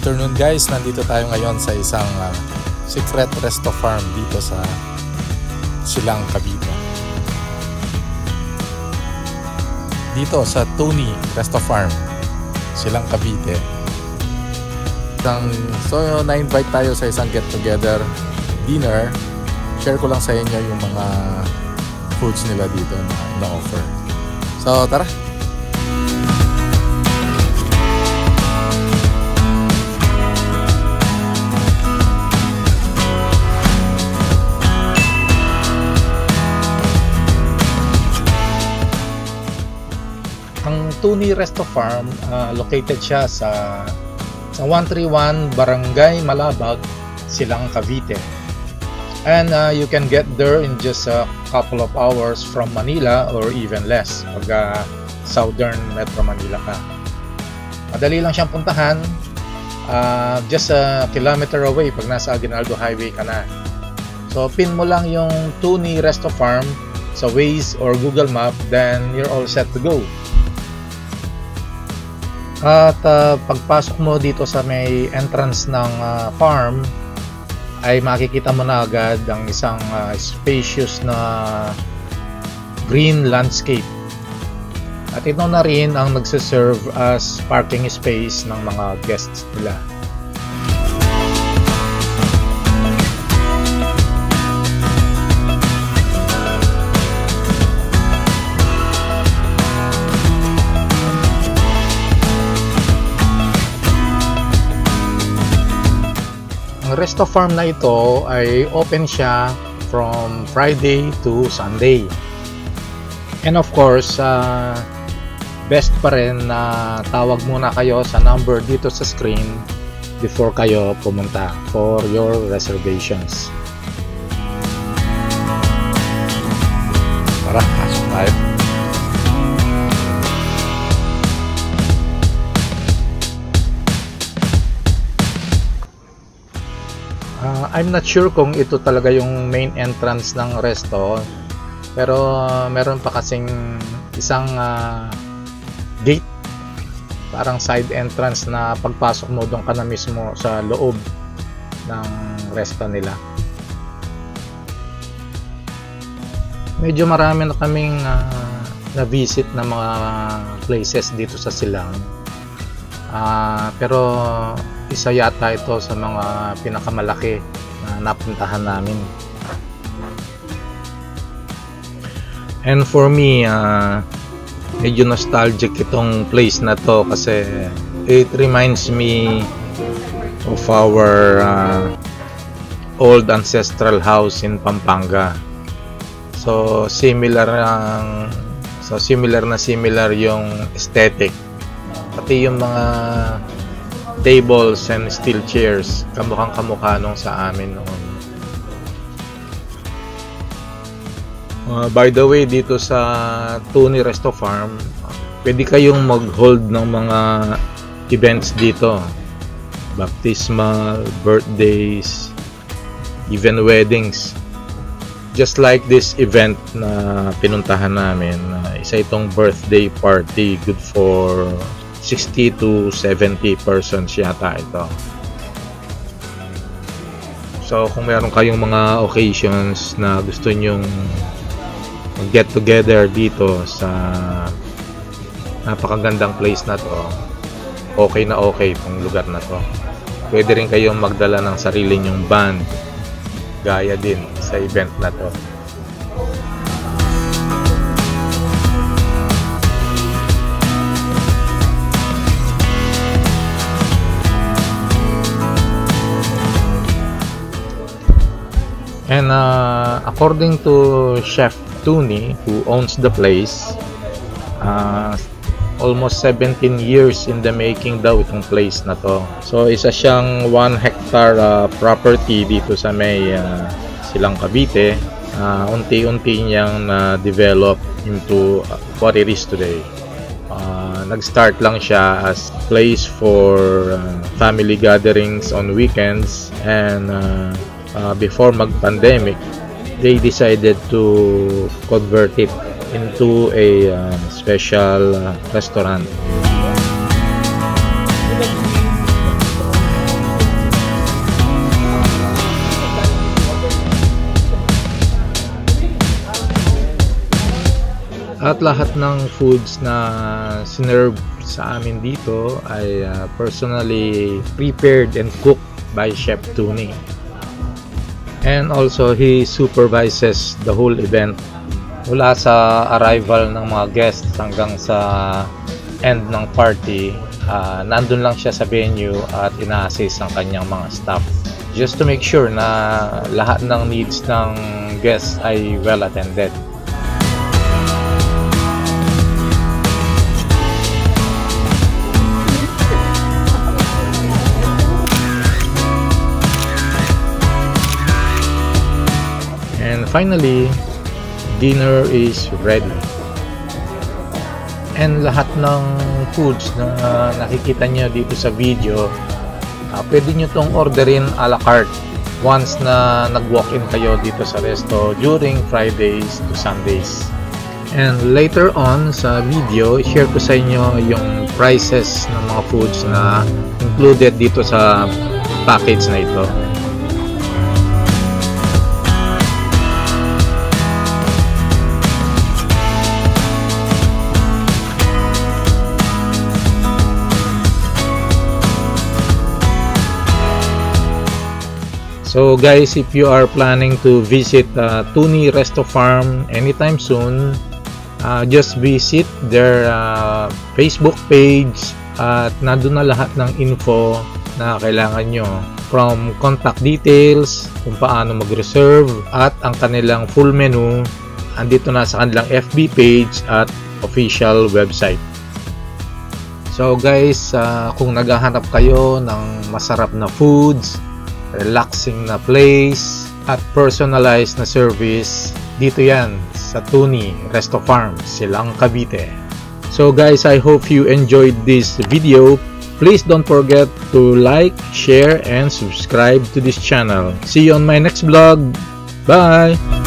afternoon guys, nandito tayo ngayon sa isang secret resto farm dito sa Silang, Cavite. Dito sa Tony Resto Farm, Silang, Cavite. So na-invite tayo sa isang get together dinner. Share ko lang sa inyo yung mga foods nila dito na ina-offer. So tara! Ang Tony Resto Farm, located siya sa 131 Barangay Malabag, Silang, Cavite. And you can get there in just a couple of hours from Manila or even less pag Southern Metro Manila ka. Madali lang siyang puntahan, just a kilometer away pag nasa Aguinaldo Highway ka na. So pin mo lang yung Tony Resto Farm sa Waze or Google Map, then you're all set to go. At pagpasok mo dito sa may entrance ng farm ay makikita mo na agad ang isang spacious na green landscape. At ito na rin ang nagsiserve as parking space ng mga guests nila. Ang resto farm na ito ay open siya from Friday to Sunday. And of course, best pa rin na tawag muna kayo sa number dito sa screen before kayo pumunta for your reservations. Tara, pasok tayo. I'm not sure kung ito talaga yung main entrance ng resto, pero meron pa kasing isang gate, parang side entrance na pagpasok mo doon ka na mismo sa loob ng resto nila. Medyo marami na kaming na-visit na mga places dito sa Silang, pero isa yata ito sa mga pinakamalaki na napuntahan namin. And for me, medyo nostalgic itong place na to kasi it reminds me of our old ancestral house in Pampanga. So similar yung aesthetic, pati yung mga tables and steel chairs, kamukhang kamukha nung sa amin noon. By the way, dito sa Tony Resto Farm, pwede kayong mag-hold ng mga events dito, baptismal, birthdays, even weddings. Just like this event na pinuntahan namin, isa itong birthday party, good for 60 to 70 persons yata ito. So kung meron kayong mga occasions na gusto nyong get together dito sa napakagandang place na to, okay na okay itong lugar na to. Pwede rin kayong magdala ng sarili nyong band gaya din sa event na to. And according to Chef Tony, who owns the place, almost 17 years in the making daw itong place na to. So isa siyang 1 hectare property dito sa may Silang, Cavite. Unti-unti niyang na-develop into what it is today. Nag-start lang siya as place for family gatherings on weekends, and before mag-pandemic, they decided to convert it into a special restaurant. At lahat ng foods na sinerve sa amin dito ay personally prepared and cooked by Chef Tony. And also he supervises the whole event mula sa arrival ng mga guests hanggang sa end ng party. Nandun lang siya sa venue at ina-assist ang kanyang mga staff just to make sure na lahat ng needs ng guests ay well attended. And finally, dinner is ready. And lahat ng foods na nakikita nyo dito sa video, pwede nyo tong orderin a la carte once na nag-walk-in kayo dito sa resto during Fridays to Sundays. And later on sa video, share ko sa inyo yung prices ng mga foods na included dito sa package na ito. So guys, if you are planning to visit Tony Resto Farm anytime soon, just visit their Facebook page at nandun na lahat ng info na kailangan nyo, from contact details, kung paano mag-reserve, at ang kanilang full menu andito na sa kanilang FB page at official website. So guys, kung naghahanap kayo ng masarap na foods, relaxing na place at personalized na service, dito yan sa Tony Resto Farm, Silang, Cavite. So guys, I hope you enjoyed this video. Please don't forget to like, share, and subscribe to this channel. See you on my next vlog. Bye!